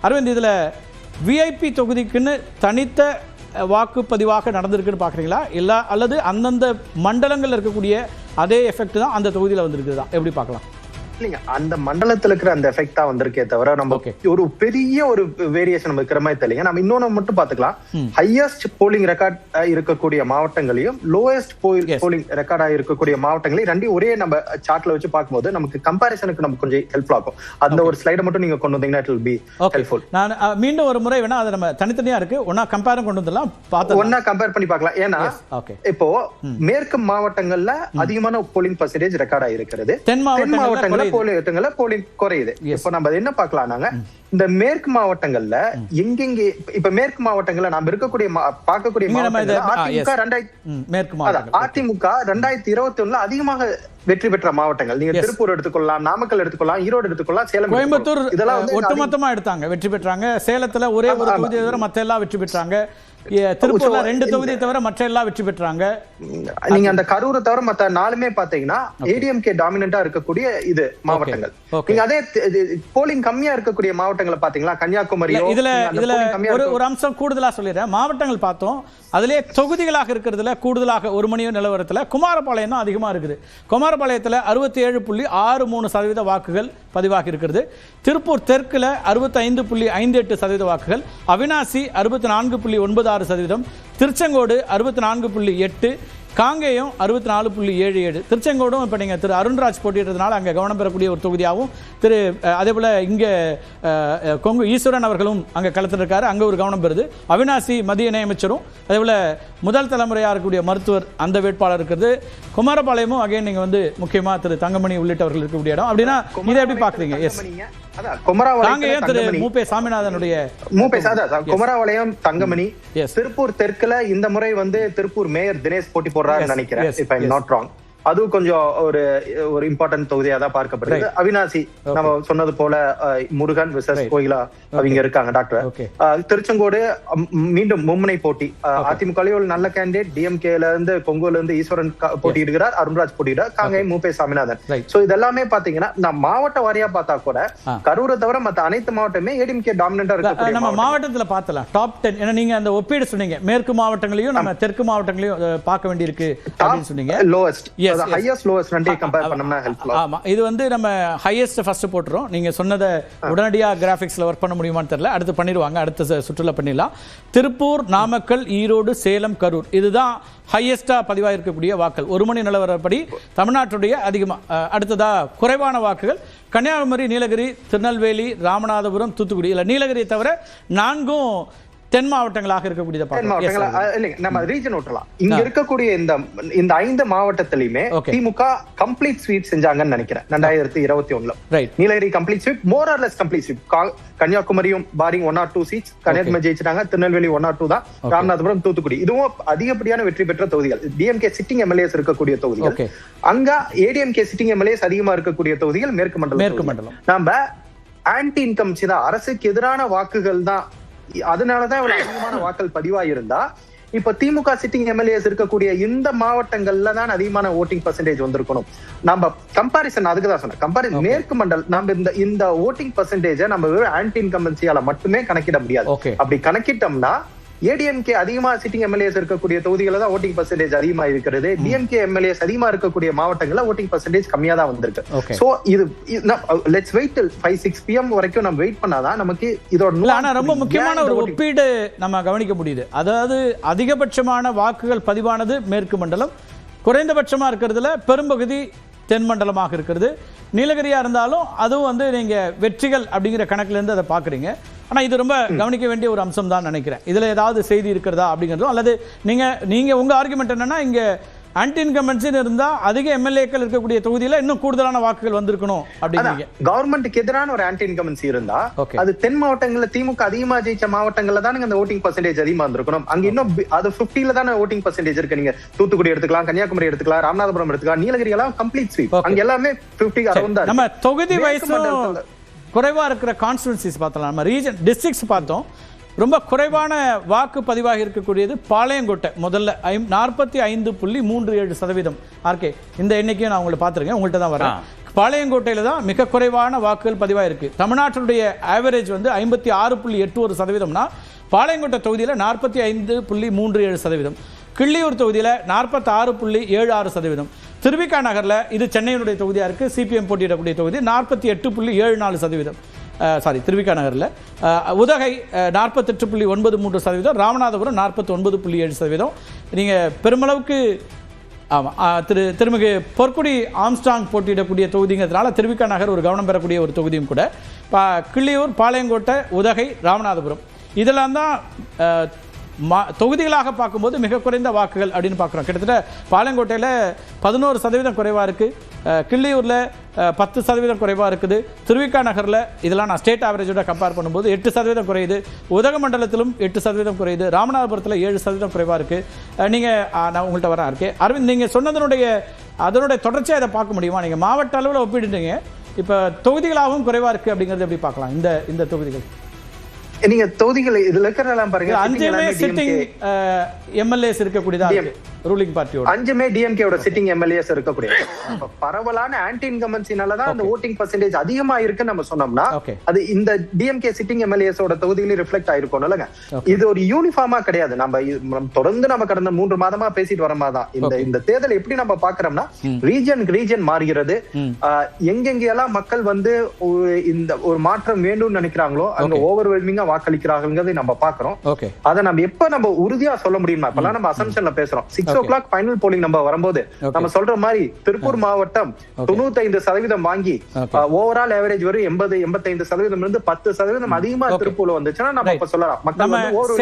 அரவிந்த், இதில் விஐபி தொகுதிக்குன்னு தனித்த வாக்குப்பதிவாக நடந்திருக்குன்னு பார்க்குறீங்களா? இல்லை அல்லது அந்தந்த மண்டலங்கள் இருக்கக்கூடிய அதே எஃபெக்ட் தான் அந்த தொகுதியில் வந்திருக்குதா? எப்படி பார்க்கலாம்? இல்லைங்க, அந்த மண்டலத்துல இருக்கிற அந்த எஃபெக்டா வந்திருக்கே தவிர நம்ம ஒரு பெரிய ஒரு வேரியேஷன் நம்ம இருக்கிற மாதிரி தெரியல. நம்ம இன்னொன்னு மட்டும் பாத்துக்கலாம். ஹையஸ்ட் போலிங் ரெக்கார்ட் இருக்கக்கூடிய மாவட்டங்களையும் லோயஸ்ட் போலிங் ரெக்கார்டா இருக்கக்கூடிய மாவட்டங்களையும் ரெண்டையும் ஒரே நம்ம சார்ட்ல வச்சு பார்க்கும்போது நமக்கு கம்பாரிசனுக்கு நமக்கு கொஞ்சம் ஹெல்ப்ஃபுல் ஆகும். அந்த ஒரு ஸ்லைட மட்டும் நீங்க கொண்டு வந்தீங்கன்னா இட் வில் பி ஹெல்ப்ஃபுல். நான் மீண்டும் ஒரு முறை வேணா அதை நம்ம தனித்தனியா இருக்கு ஒன்னா கம்பேர் கொண்டு வந்துடலாம், ஒன்னா கம்பேர் பண்ணி பார்க்கலாம். ஏன்னா இப்போ மேற்கு மாவட்டங்கள்ல அதிகமான போலிங் பர்சன்டேஜ் ரெக்கார்ட் ஆயிருக்கிறது, தென் மாவட்டங்கள்ல போலிங் குறையுது. இப்ப நம்ம என்ன பார்க்கலாம், நாங்க இந்த மேற்கு மாவட்டங்கள்ல எங்கெங்க இப்ப மேற்கு மாவட்டங்கள்ல நாம இருக்கக்கூடிய பார்க்கக்கூடிய அதிமுக 2021 அதிகமாக வெற்றி பெற்ற மாவட்டங்கள் நீங்க திருப்பூர் எடுத்துக்கொள்ளலாம், நாமக்கல் எடுத்துக்கொள்ளலாம், ஈரோடு எடுத்துக்கொள்ளலாம், சேலம், கோயம்புத்தூர் இதெல்லாம் ஒட்டுமொத்தமா எடுத்தாங்க, வெற்றி பெற்றாங்க. சேலத்துல ஒரே ஒரு தொகுதி தவிர மத்த எல்லாம் வெற்றி பெற்றாங்க. திருப்பூர்ல 2 தொகுதி தவிர மற்ற எல்லாம் வெற்றி பெற்றாங்க. நீங்க அந்த கரூரை தவிர மத்த 4மே பாத்தீங்கன்னா ஏடிஎம்கே டாமினண்டா இருக்கக்கூடிய இது மாவட்டங்கள். நீங்க அதே போலிங் கம்மியா இருக்கக்கூடிய மாவட்டங்களை பாத்தீங்களா, கன்னியாகுமரி. இதுல ஒரு அம்சம் கூடுதலா சொல்லிடுறேன். மாவட்டங்கள் பார்த்தோம், அதிலே தொகுதிகளாக இருக்கிறதுல கூடுதலாக ஒரு மணி நிலவரத்துல குமாரபாளையம் தான் அதிகமா இருக்குது. குமாரபாளையத்துல 67.63% வாக்குகள் பதிவாகி இருக்கிறது. திருப்பூர் தெற்குல 65.58% வாக்குகள், அவினாசி 64.96%, திருச்செங்கோடு 64.8%, காங்கேயம் 64.77. திருச்செங்கோடும் இப்போ நீங்கள் திரு அருண்ராஜ் போட்டியிட்டதுனால அங்கே கவனம் பெறக்கூடிய ஒரு தொகுதியாகவும், அதே போல் இங்கே கொங்கு ஈஸ்வரன் அவர்களும் அங்கே களத்திருக்காரு, அங்கே ஒரு கவனம் பெறுது. அவினாசி மத்திய இணையமைச்சரும் அதே போல் முதல் தலைமுறையாக இருக்கக்கூடிய மருத்துவர் அந்த வேட்பாளர் இருக்கிறது. குமாரபாளையமும் அகைன் நீங்கள் வந்து முக்கியமாக திரு தங்கமணி உள்ளிட்டவர்கள் இருக்கக்கூடிய இடம். அப்படின்னா இதை எப்படி பார்க்குறீங்க? எஸ், குமராவளையம் தங்கமணி. திருப்பூர் தெற்குல இந்த முறை வந்து திருப்பூர் மேயர் தினேஷ் போட்டி போடுறாருன்னு நினைக்கிறேன், if I'm not wrong. அது கொஞ்சம் ஒரு இம்பார்ட்டன்ட் தொகுதியா தான் பார்க்கப்படுது. அவினாசி நம்ம சொன்னது போல முருகன் விசஸ் கோயிலா அவங்க இருக்காங்க, டாக்டர். திருச்செங்கோடு மீண்டும் மும்முனை போட்டி. அதிமுக நல்ல கேண்டிடேட், டிஎம்கேல இருந்து கொங்குல இருந்து ஈஸ்வரன் போட்டியிடுகிறார், அருண்ராஜ் போட்டியிடுறார், காங்கேயம் மூப்பே சாமிநாதன். சோ இதெல்லாமே பாத்தீங்கன்னா நான் மாவட்ட வாரியா பார்த்தா கூட கரூரை தவிர மத்த அனைத்து மாவட்டமே ஏடிஎம்கே டாமினண்டா இருக்கு. நம்ம மாவட்டத்துல பார்த்தலாம் டாப் 10. ஏன்னா நீங்க அந்த ஒப்பீடு சொன்னீங்க, மேற்கு மாவட்டங்களையும் நம்ம தெற்கு மாவட்டங்களையும் பார்க்க வேண்டியிருக்கு அப்படின்னு சொன்னீங்க. லோவஸ்ட் highest lowest ரெண்டே கம்பேர் பண்ணோம்னா ஹெல்ப்ஃபுல். ஆமா, இது வந்து நம்ம ஹையஸ்ட் ஃபர்ஸ்ட் போட்டுறோம். நீங்க சொன்னதை உடனடியா கிராபிக்ஸ்ல வர்க் பண்ண முடியுமான்னு தெரியல, அடுத்து பண்ணிடுவாங்க, அடுத்த சுற்றுலா பண்ணிடலாம். திருப்பூர், நாமக்கல், ஈரோடு, சேலம், கரூர் இதுதான் ஹையஸ்டா பதிவாக இருக்கக்கூடிய வாக்குகள். ஒரு மணி நிலவரப்படி தமிழ்நாட்டுடைய அதிகமாக. அடுத்ததா குறைவான வாக்குகள் கன்னியாகுமரி, நீலகிரி, திருநெல்வேலி, ராமநாதபுரம், தூத்துக்குடி. இல்லை நீலகிரியை தவிர 4ம் தென் மாவட்டங்களாக இருக்கக்கூடிய நம்ம ரீஜன் விட்டுறலாம். இங்க இருக்கக்கூடிய இந்த 5 மாவட்டத்திலுமே திமுக கம்ப்ளீட் ஸ்வீப் செஞ்சாங்கன்னு நினைக்கிறேன் 2021. Nilgiri complete sweep, more or less complete sweep. கன்னியாகுமரியும் பாரிங் 1 or 2 சீட்ஸ், கன்னியாகுமரி ஜெயிச்சிட்டாங்க. திருநெல்வேலி 1 or 2 தான். ராமநாதபுரம், தூத்துக்குடி இதுவும் அதிகப்படியான வெற்றி பெற்ற தொகுதிகள். டிஎம்கே சிட்டிங் எம்எல்ஏஸ் இருக்கக்கூடிய தொகுதிகள். அங்க ஏடிஎம்கே சிட்டிங் எம்எல்ஏஸ் அதிகமா இருக்கக்கூடிய தொகுதிகள் மேற்கு மண்டலம். நம்ம ஆன்டி இன்கம்சி தான், அரசுக்கு எதிரான வாக்குகள் தான். அதனாலதான் இவ்வளவு அதிகமான வாக்கள் பதிவாயிருந்தா இப்ப திமுக சிட்டிங் எம்எல்ஏஸ் இருக்கக்கூடிய இந்த மாவட்டங்கள்ல தான் அதிகமான ஓட்டிங் பர்சன்டேஜ் வந்திருக்கணும். நம்ம கம்பாரிசன் அதுக்குதான் சொன்னேன். கம்பாரிசன் மேற்கு மண்டல் நம்ம இந்த ஓட்டிங் பர்சன்டேஜ் நம்ம ஆன்டி இன்கம்பன்சியால மட்டுமே கணக்கிட முடியாது. அப்படி கணக்கிட்டோம்னா ஏடிஎம்கே அதிகமா சிட்டிங் எம்எல்ஏஸ் இருக்கக்கூடிய தொகுதிகள தான் ஓட்டிங் பர்சன்டேஜ் அதிகமா இருக்கிறது. டிஎம்கே எம்எல்ஏஸ் அதிகமா இருக்கக்கூடிய மாவட்டங்கள்ல ஓட்டிங் பர்சன்டேஜ் கம்மியா தான் வந்திருக்கு. சோ இது லெட்ஸ் வெயிட் till 5-6 PM வரைக்கும் நம்ம வெயிட் பண்ணாதான் நமக்கு இதோட. ஆனா ரொம்ப முக்கியமான ஒரு ஒப்பீடு நம்ம கவனிக்க முடியுது. அதாவது அதிகபட்சமான வாக்குகள் பதிவானது மேற்கு மண்டலம், குறைந்தபட்சமா இருக்கிறதுல பெரும்பகுதி தென் மண்டலமாக இருக்கிறது. நீலகிரியா இருந்தாலும் அதுவும் வந்து நீங்க வெற்றிகள் அப்படிங்கிற கணக்குல இருந்து அதை பாக்குறீங்க. ஆனா இது ரொம்ப கவனிக்க வேண்டிய ஒரு அம்சம் தான் நினைக்கிறேன். இதுல ஏதாவது செய்தி இருக்கிறதா அப்படிங்கிறதும், அல்லது நீங்க உங்க ஆர்குமெண்ட் என்னன்னா இங்க ஆன்டி இன்கம்பன்சி இருந்தா அதிக எம்எல்ஏக்கள் இருக்கக்கூடிய தொகுதியில இன்னும் கூடுதலான வாக்குகள் வந்திருக்கணும் அப்படிங்க. கவர்மெண்ட்டுக்கு எதிரான ஒரு ஆன்டி இன்கம்பன்சி இருந்தா அது தென் மாவட்டங்கள்ல திமுக அதிகமா ஜெயிச்ச மாவட்டங்கள்ல தான் அந்த ஓட்டிங் பர்சன்டேஜ் அதிகமா இருந்திருக்கணும். அங்க இன்னும் அது 50ல தானே ஓட்டிங் பர்சன்டேஜ் இருக்கு. நீங்க தூத்துக்குடி எடுத்துக்கலாம், கன்னியாகுமரி எடுத்துக்கலாம், ராமநாதபுரம் எடுத்துக்கலாம், நீலகிரி எல்லாம் கம்ப்ளீட் ஸ்வீப். அங்க எல்லாமே 50 60 தான். நம்ம தொகுதி வயசும் குறைவா இருக்கிற கான்ஸ்டிட்யூன்சிஸ் பார்த்தலாம். நம்ம ரீஜன் டிஸ்ட்ரிக்ட்ஸ் பார்த்தோம். ரொம்ப குறைவான வாக்கு பதிவாக இருக்கக்கூடியது பாளையங்கோட்டை. முதல்ல 45.37%. ஆர்கே இந்த எண்ணிக்கையும் நான் உங்களை பார்த்துருக்கேன், உங்கள்கிட்ட தான் வரேன். பாளையங்கோட்டையில தான் மிக குறைவான வாக்குகள் பதிவாயிருக்கு. தமிழ்நாட்டினுடைய ஆவரேஜ் வந்து 56.81%. பாளையங்கோட்டை தொகுதியில் 45.37%. கிள்ளியூர் தொகுதியில் 46.76%. திருவிக நகர்ல இது சென்னையினுடைய தொகுதியா இருக்கு, சிபிஎம் போட்டியிடக்கூடிய தொகுதி 48.74%. சாரி, திருவிக நகர்ல. உதகை 48.93%. ராமநாதபுரம் 49.7%. நீங்க பெருமளவுக்கு திருமிகு பொற்குடி ஆம்ஸ்டாங் போட்டியிடக்கூடிய தொகுதிங்கிறதுனால திருவிக நகர் ஒரு கவனம் பெறக்கூடிய ஒரு தொகுதியும் கூட. கிள்ளியூர், பாளையங்கோட்டை, உதகை, ராமநாதபுரம் இதெல்லாம் தான் தொகுதிகளாக பார்க்கும்போது மிக குறைந்த வாக்குகள் அப்படின்னு பார்க்குறோம். கிட்டத்தட்ட பாளையங்கோட்டையில் 11% குறைவாக இருக்குது, கிள்ளியூரில் 10% குறைவாக இருக்குது, திருவிக நகரில் இதெல்லாம் நான் ஸ்டேட் ஆவரேஜோட கம்பேர் பண்ணும்போது 8% குறையுது, உதகமண்டலத்திலும் 8% குறையுது, ராமநாதபுரத்தில் 7% குறைவாக இருக்குது. நீங்கள் நான் உங்கள்கிட்ட வரேன் இருக்கேன் அரவிந்த், நீங்கள் அதனுடைய தொடர்ச்சியாக இதை பார்க்க முடியுமா? நீங்கள் மாவட்ட அளவில் ஒப்பிடுறீங்க, இப்போ தொகுதிகளாகவும் குறைவாக இருக்குது அப்படிங்கிறது எப்படி பார்க்கலாம் இந்த தொகுதிகள்? நீங்க தொகுதிகள் இதுல இருக்கிறதெல்லாம் பாருங்க, 5 சிட்டிங் எம்எல்ஏஸ் இருக்கக்கூடியதா ரூலிங் பார்ட்டியோட 5 டிஎம்கேவோட சிட்டிங் எம்எல்ஏஸ் இருக்கக்கூடிய பரவலான ஆன்டி இன்கம்பன்சினாலதான் அந்த ஓட்டிங் பர்சன்டேஜ் அதிகமா இருக்குன்னு நம்ம சொன்னோம்னா அது இந்த டிஎம்கே சிட்டிங் எம்எல்ஏஸோட தொகுதியில ரிஃப்ளெக்ட் ஆயிருக்கும் இல்லங்க. இது ஒரு யூனிஃபார்மா கிடையாது. நம்ம தொடர்ந்து நம்ம கடந்த 3 மாதமா பேசிட்டு வர மாதிரிதான் இந்த தேர்தல் எப்படி நம்ம பாக்குறோம்னா ரீஜன் மாறுகிறது. எங்கெங்கெல்லாம் மக்கள் வந்து இந்த ஒரு மாற்றம் வேண்டும்னு நினைக்கிறாங்களோ அங்க ஓவர்வெல்மிங்கா வாக்களிக்கிறாங்கிறதை நம்ம பாக்குறோம். அதை நம்ம உறுதியா சொல்ல முடியுமா? இப்பெல்லாம் நம்ம அசம்ஷன்ல பேசுறோம். 6 o'clock ஃபைனல் போலிங் நம்ம வரும்போது நம்ம சொல்ற மாதிரி திருப்பூர் மாவட்டம் 95% வாங்கி ஓவரால் ஆவரேஜ் வரும் 80-85% இருந்து 10% அதிகமா திருப்பூர்ல வந்துச்சுன்னா நம்ம சொல்லலாம் மக்கள்